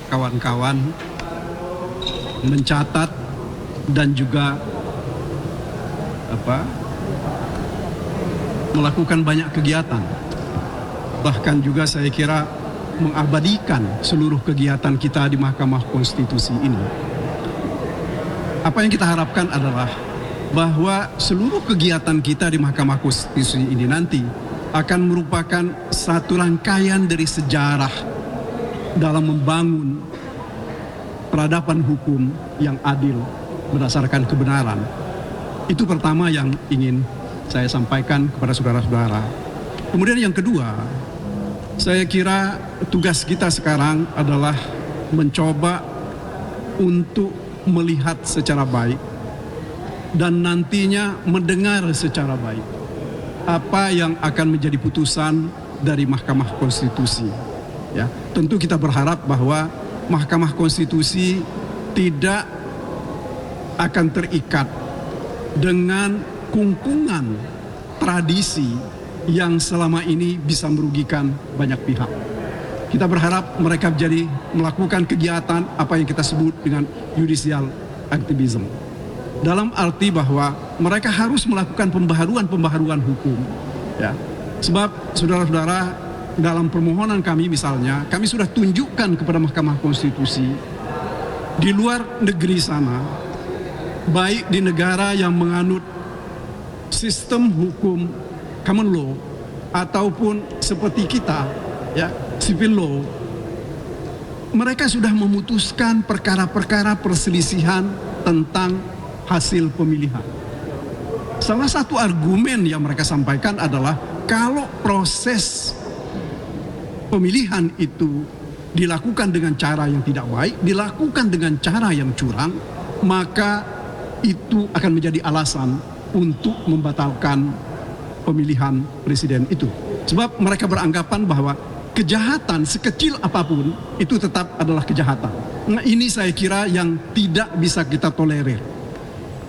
kawan-kawan mencatat dan juga melakukan banyak kegiatan. Bahkan juga saya kira mengabadikan seluruh kegiatan kita di Mahkamah Konstitusi ini. Apa yang kita harapkan adalah bahwa seluruh kegiatan kita di Mahkamah Konstitusi ini nanti akan merupakan satu rangkaian dari sejarah dalam membangun peradaban hukum yang adil berdasarkan kebenaran. Itu pertama yang ingin saya sampaikan kepada saudara-saudara. Kemudian yang kedua, saya kira tugas kita sekarang adalah mencoba untuk melihat secara baik dan nantinya mendengar secara baik apa yang akan menjadi putusan dari Mahkamah Konstitusi. Ya, tentu kita berharap bahwa Mahkamah Konstitusi tidak akan terikat dengan kungkungan tradisi yang selama ini bisa merugikan banyak pihak. Kita berharap mereka melakukan kegiatan apa yang kita sebut dengan judicial activism. Dalam arti bahwa mereka harus melakukan pembaharuan hukum. Ya. Sebab saudara-saudara, dalam permohonan kami misalnya, kami sudah tunjukkan kepada Mahkamah Konstitusi di luar negeri sana, baik di negara yang menganut sistem hukum common law ataupun seperti kita, ya, civil law, mereka sudah memutuskan perkara-perkara perselisihan tentang hasil pemilihan. Salah satu argumen yang mereka sampaikan adalah kalau proses pemilihan itu dilakukan dengan cara yang tidak baik, dilakukan dengan cara yang curang, maka itu akan menjadi alasan untuk membatalkan pemilihan presiden itu. Sebab mereka beranggapan bahwa kejahatan sekecil apapun itu tetap adalah kejahatan. Nah, ini saya kira yang tidak bisa kita tolerir.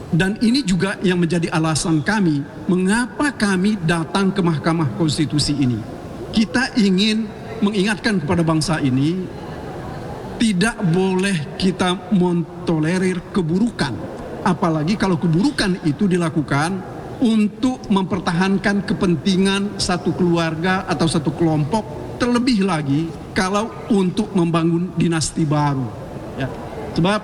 Dan ini juga yang menjadi alasan kami mengapa kami datang ke Mahkamah Konstitusi ini. Kita ingin mengingatkan kepada bangsa ini, tidak boleh kita mentolerir keburukan. Apalagi kalau keburukan itu dilakukan untuk mempertahankan kepentingan satu keluarga atau satu kelompok, terlebih lagi kalau untuk membangun dinasti baru. Ya. Sebab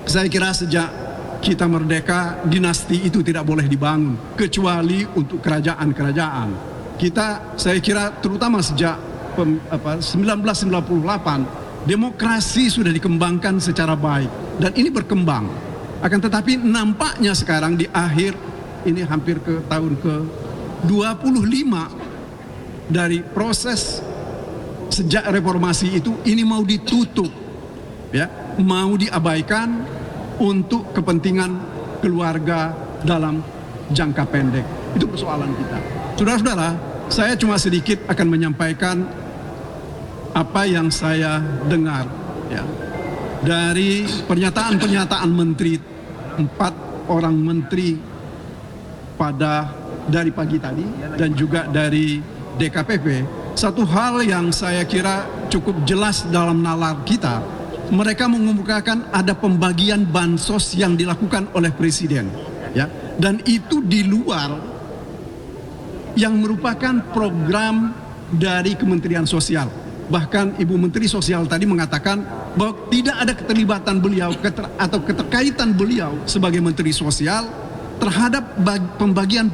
saya kira sejak kita merdeka, dinasti itu tidak boleh dibangun kecuali untuk kerajaan-kerajaan. Kita, saya kira terutama sejak 1998, demokrasi sudah dikembangkan secara baik dan ini berkembang. Akan tetapi nampaknya sekarang di akhir ini hampir ke tahun ke-25 dari proses sejak reformasi itu, ini mau ditutup, ya, mau diabaikan untuk kepentingan keluarga dalam jangka pendek. Itu persoalan kita. Saudara-saudara, saya cuma sedikit akan menyampaikan apa yang saya dengar, ya, dari pernyataan-pernyataan menteri, 4 orang menteri dari pagi tadi dan juga dari DKPP. Satu hal yang saya kira cukup jelas dalam nalar kita, mereka mengemukakan ada pembagian bansos yang dilakukan oleh presiden, ya, dan itu di luar yang merupakan program dari Kementerian Sosial. Bahkan Ibu Menteri Sosial tadi mengatakan bahwa tidak ada keterlibatan beliau atau keterkaitan beliau sebagai Menteri Sosial terhadap pembagian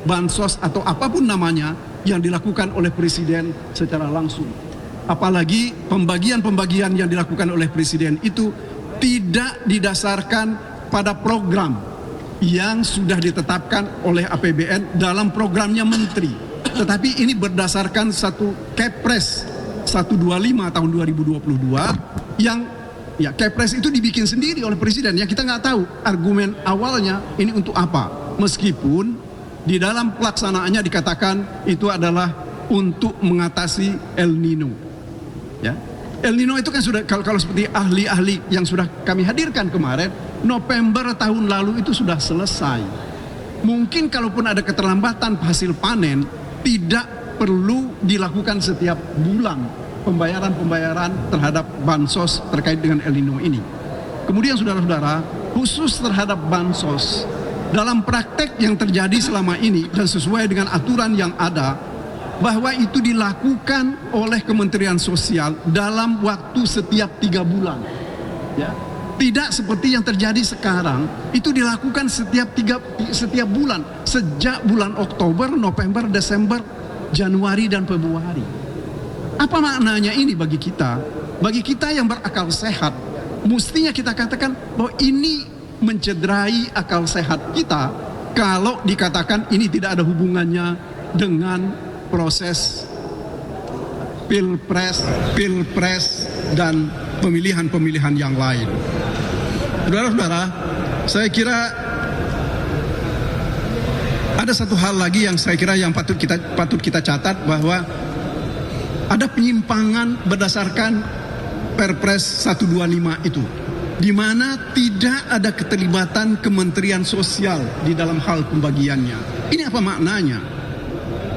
bansos atau apapun namanya yang dilakukan oleh presiden secara langsung. Apalagi pembagian yang dilakukan oleh presiden itu tidak didasarkan pada program yang sudah ditetapkan oleh APBN dalam programnya menteri. Tetapi ini berdasarkan satu Kepres 125 tahun 2022 yang, ya, Kepres itu dibikin sendiri oleh presiden. Yang kita nggak tahu argumen awalnya ini untuk apa. Meskipun di dalam pelaksanaannya dikatakan itu adalah untuk mengatasi El Nino. Ya. El Nino itu kan sudah, kalau seperti ahli-ahli yang sudah kami hadirkan kemarin, November tahun lalu itu sudah selesai. Mungkin kalaupun ada keterlambatan hasil panen, tidak perlu dilakukan setiap bulan, pembayaran terhadap bansos terkait dengan El Nino ini. Kemudian saudara-saudara, khusus terhadap bansos, dalam praktek yang terjadi selama ini dan sesuai dengan aturan yang ada, bahwa itu dilakukan oleh Kementerian Sosial dalam waktu setiap 3 bulan. Ya. Tidak seperti yang terjadi sekarang, itu dilakukan setiap bulan, sejak bulan Oktober, November, Desember, Januari, dan Februari. Apa maknanya ini bagi kita? Bagi kita yang berakal sehat, mestinya kita katakan bahwa ini mencederai akal sehat kita kalau dikatakan ini tidak ada hubungannya dengan proses pilpres dan pemilihan-pemilihan yang lain. Saudara-saudara, saya kira ada satu hal lagi yang saya kira yang patut kita catat, bahwa ada penyimpangan berdasarkan Perpres 125 itu, di mana tidak ada keterlibatan Kementerian Sosial di dalam hal pembagiannya. Ini apa maknanya?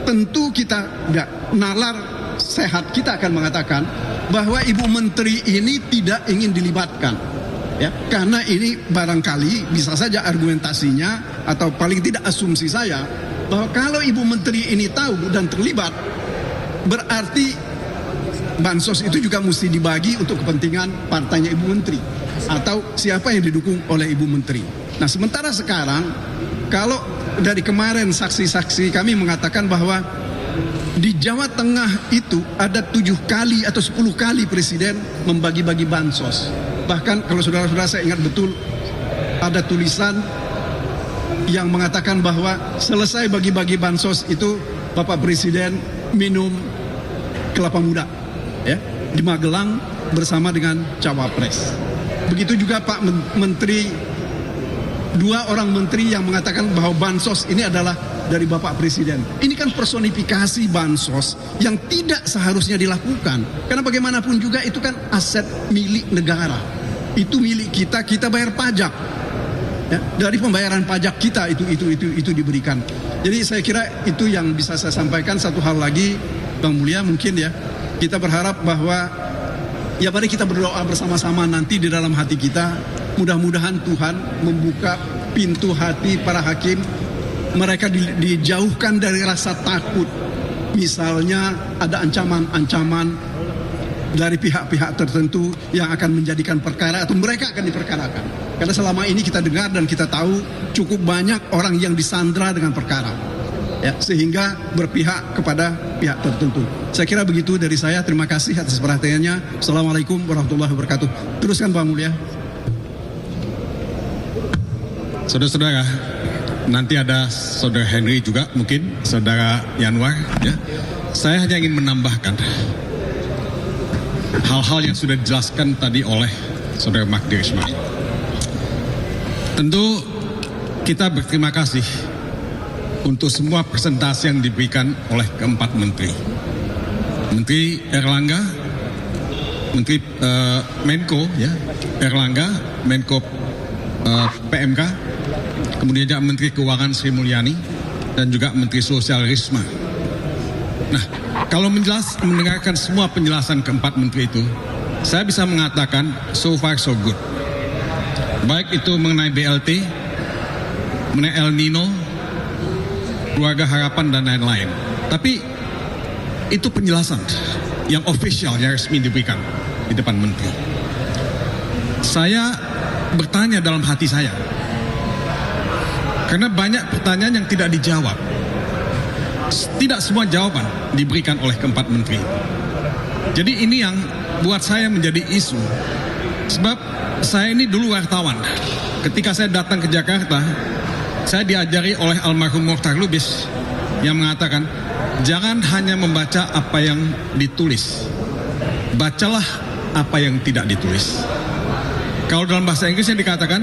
Tentu kita nalar sehat kita akan mengatakan bahwa Ibu Menteri ini tidak ingin dilibatkan, ya, karena ini barangkali bisa saja argumentasinya atau paling tidak asumsi saya bahwa kalau Ibu Menteri ini tahu dan terlibat, berarti bansos itu juga mesti dibagi untuk kepentingan partainya Ibu Menteri atau siapa yang didukung oleh Ibu Menteri. Nah, sementara sekarang kalau dari kemarin saksi-saksi kami mengatakan bahwa di Jawa Tengah itu ada 7 kali atau 10 kali Presiden membagi-bagi bansos. Bahkan kalau saudara-saudara saya ingat betul, ada tulisan yang mengatakan bahwa selesai bagi-bagi bansos itu Bapak Presiden minum kelapa muda, ya, di Magelang bersama dengan Cawapres. Begitu juga Pak Menteri, 2 orang menteri yang mengatakan bahwa bansos ini adalah dari Bapak Presiden. Ini kan personifikasi bansos yang tidak seharusnya dilakukan. Karena bagaimanapun juga itu kan aset milik negara. Itu milik kita, kita bayar pajak. Ya, dari pembayaran pajak kita itu diberikan. Jadi saya kira itu yang bisa saya sampaikan. Satu hal lagi, Bang Mulya, mungkin ya, kita berharap bahwa ya mari kita berdoa bersama-sama nanti di dalam hati kita. Mudah-mudahan Tuhan membuka pintu hati para hakim, mereka dijauhkan dari rasa takut. Misalnya ada ancaman-ancaman dari pihak-pihak tertentu yang akan menjadikan perkara atau mereka akan diperkarakan. Karena selama ini kita dengar dan kita tahu cukup banyak orang yang disandra dengan perkara, ya, sehingga berpihak kepada pihak tertentu. Saya kira begitu dari saya. Terima kasih atas perhatiannya. Assalamualaikum warahmatullahi wabarakatuh. Teruskan Bang Mulya. Saudara-saudara, nanti ada Saudara Henry juga, mungkin Saudara Yanwar, ya. Saya hanya ingin menambahkan hal-hal yang sudah dijelaskan tadi oleh Saudara Magdir Ismail. Tentu kita berterima kasih untuk semua presentasi yang diberikan oleh keempat menteri. Menteri Erlangga, Menteri Menko, ya, Erlangga, Menko PMK, kemudian juga Menteri Keuangan Sri Mulyani, dan juga Menteri Sosial Risma. Nah, kalau mendengarkan semua penjelasan keempat menteri itu, saya bisa mengatakan so far so good. Baik itu mengenai BLT, mengenai El Nino, keluarga harapan, dan lain-lain. Tapi itu penjelasan yang official, yang resmi diberikan di depan menteri. Saya bertanya dalam hati saya, karena banyak pertanyaan yang tidak dijawab. Tidak semua jawaban diberikan oleh keempat menteri. Jadi ini yang buat saya menjadi isu. Sebab saya ini dulu wartawan. Ketika saya datang ke Jakarta, saya diajari oleh almarhum Mokhtar Lubis yang mengatakan, jangan hanya membaca apa yang ditulis, bacalah apa yang tidak ditulis. Kalau dalam bahasa Inggrisnya dikatakan,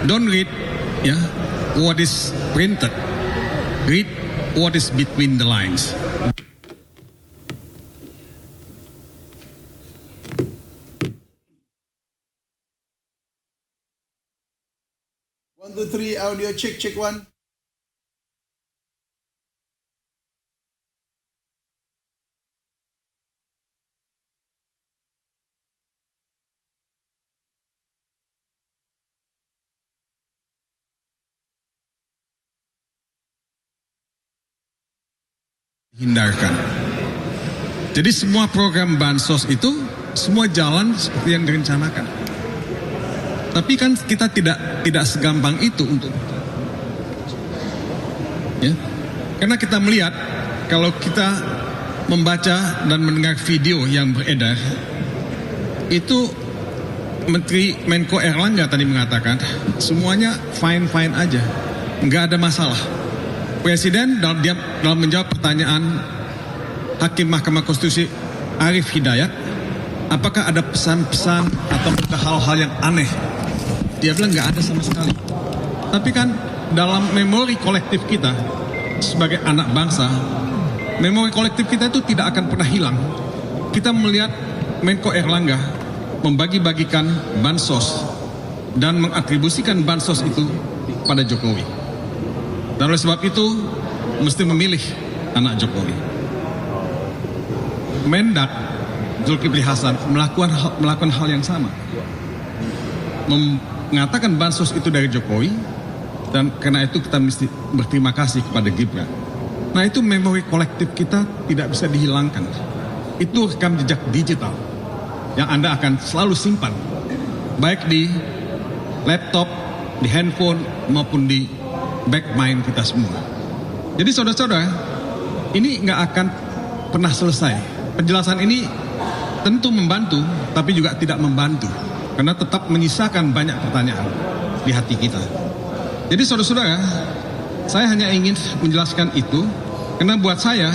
don't read, ya, what is printed, read what is between the lines. 1, 2, 3, audio check 1. hindarkan. Jadi semua program bansos itu semua jalan seperti yang direncanakan. Tapi kan kita tidak segampang itu untuk, ya, karena kita melihat kalau kita membaca dan mendengar video yang beredar, itu Menteri Menko Erlangga tadi mengatakan semuanya fine aja, nggak ada masalah. Presiden dalam menjawab pertanyaan Hakim Mahkamah Konstitusi Arief Hidayat, apakah ada pesan-pesan atau hal-hal yang aneh? Dia bilang nggak ada sama sekali. Tapi kan dalam memori kolektif kita sebagai anak bangsa, memori kolektif kita itu tidak akan pernah hilang. Kita melihat Menko Erlangga membagi-bagikan bansos dan mengatribusikan bansos itu pada Jokowi. Dan oleh sebab itu mesti memilih anak Jokowi. Mendak Zulkifli Hasan melakukan hal yang sama, mengatakan bansos itu dari Jokowi, dan karena itu kita mesti berterima kasih kepada Gibran. Nah, itu memori kolektif kita tidak bisa dihilangkan. Itu rekam jejak digital yang Anda akan selalu simpan, baik di laptop, di handphone, maupun di back mind kita semua. Jadi saudara-saudara, ini nggak akan pernah selesai. Penjelasan ini tentu membantu, tapi juga tidak membantu, karena tetap menyisakan banyak pertanyaan di hati kita. Jadi saudara-saudara, saya hanya ingin menjelaskan itu, karena buat saya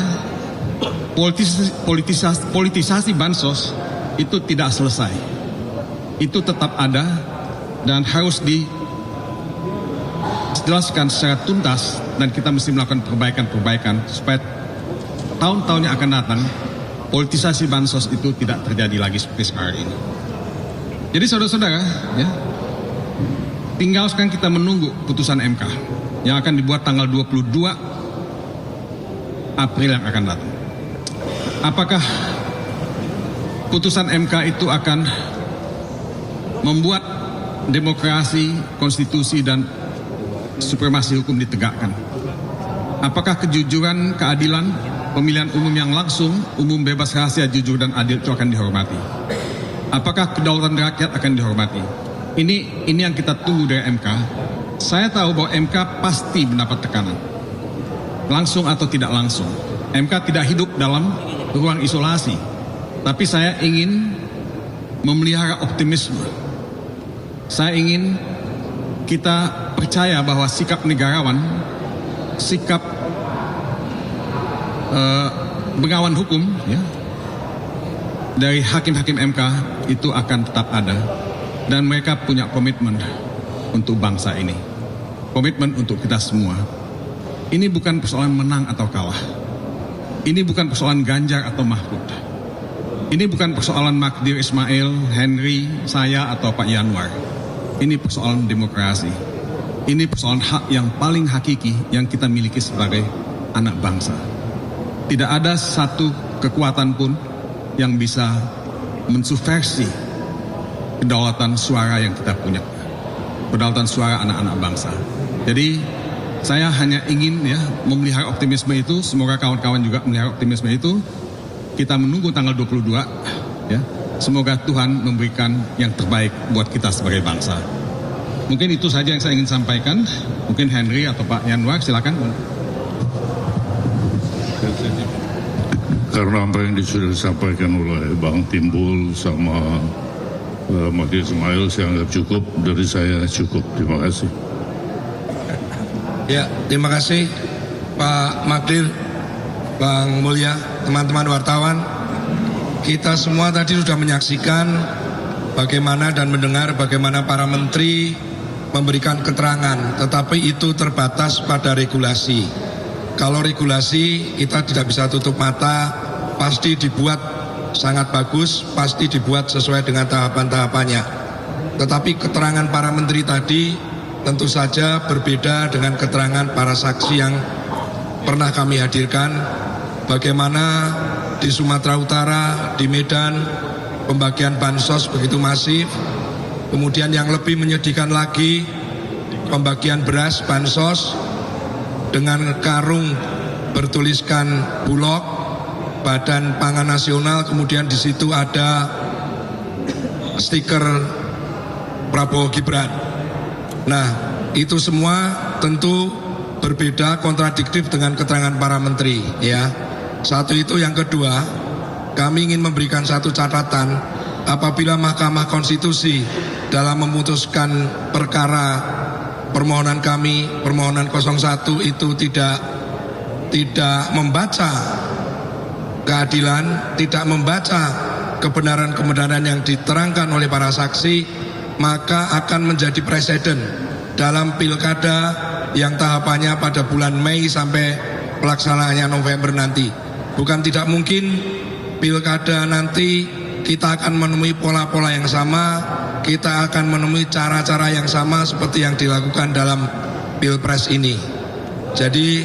politisasi bansos itu tidak selesai. Itu tetap ada dan harus dijelaskan secara tuntas, dan kita mesti melakukan perbaikan supaya tahun-tahun yang akan datang politisasi bansos itu tidak terjadi lagi seperti sekarang ini. Jadi saudara-saudara, ya, tinggal sekarang kita menunggu putusan MK yang akan dibuat tanggal 22 April yang akan datang. Apakah putusan MK itu akan membuat demokrasi, konstitusi, dan supremasi hukum ditegakkan? Apakah kejujuran, keadilan, pemilihan umum yang langsung, umum, bebas, rahasia, jujur, dan adil itu akan dihormati? Apakah kedaulatan rakyat akan dihormati? Ini yang kita tunggu dari MK. Saya tahu bahwa MK pasti mendapat tekanan, langsung atau tidak langsung. MK tidak hidup dalam ruang isolasi. Tapi saya ingin memelihara optimisme. Saya ingin kita percaya bahwa sikap negarawan, sikap pengawan hukum, ya, dari hakim-hakim MK itu akan tetap ada, dan mereka punya komitmen untuk bangsa ini, komitmen untuk kita semua. Ini bukan persoalan menang atau kalah, ini bukan persoalan Ganjar atau Mahfud, ini bukan persoalan Magdir Ismail, Henry, saya, atau Pak Yanwar. Ini persoalan demokrasi, ini persoalan hak yang paling hakiki yang kita miliki sebagai anak bangsa. Tidak ada satu kekuatan pun yang bisa mensubversi kedaulatan suara yang kita punya, kedaulatan suara anak-anak bangsa. Jadi saya hanya ingin, ya, memelihara optimisme itu. Semoga kawan-kawan juga memelihara optimisme itu. Kita menunggu tanggal 22, ya. Semoga Tuhan memberikan yang terbaik buat kita sebagai bangsa. Mungkin itu saja yang saya ingin sampaikan. Mungkin Henry atau Pak Yanwar, silakan. Karena apa yang sudah disampaikan oleh Bang Timbul sama Magdir Ismail, saya anggap cukup. Dari saya cukup. Terima kasih. Ya, terima kasih Pak Magdir, Bang Mulya, teman-teman wartawan. Kita semua tadi sudah menyaksikan bagaimana dan mendengar bagaimana para menteri memberikan keterangan, tetapi itu terbatas pada regulasi. Kalau regulasi kita tidak bisa tutup mata, pasti dibuat sangat bagus, pasti dibuat sesuai dengan tahapan-tahapannya. Tetapi keterangan para menteri tadi tentu saja berbeda dengan keterangan para saksi yang pernah kami hadirkan. Bagaimana di Sumatera Utara, di Medan, pembagian bansos begitu masif. Kemudian yang lebih menyedihkan lagi, pembagian beras bansos dengan karung bertuliskan Bulog, Badan Pangan Nasional, kemudian di situ ada stiker Prabowo Gibran. Nah, itu semua tentu berbeda, kontradiktif dengan keterangan para menteri, ya. Satu itu. Yang kedua, kami ingin memberikan satu catatan. Apabila Mahkamah Konstitusi dalam memutuskan perkara permohonan kami, permohonan 01 itu tidak membaca keadilan, tidak membaca kebenaran-kebenaran yang diterangkan oleh para saksi, maka akan menjadi presiden dalam pilkada yang tahapannya pada bulan Mei sampai pelaksanaannya November nanti. Bukan tidak mungkin pilkada nanti kita akan menemui pola-pola yang sama, kita akan menemui cara-cara yang sama seperti yang dilakukan dalam Pilpres ini. Jadi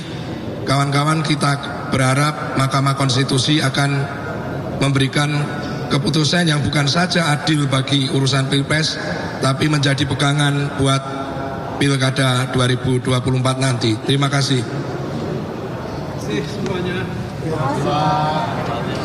kawan-kawan, kita berharap Mahkamah Konstitusi akan memberikan keputusan yang bukan saja adil bagi urusan Pilpres, tapi menjadi pegangan buat Pilkada 2024 nanti. Terima kasih. Terima kasih semuanya.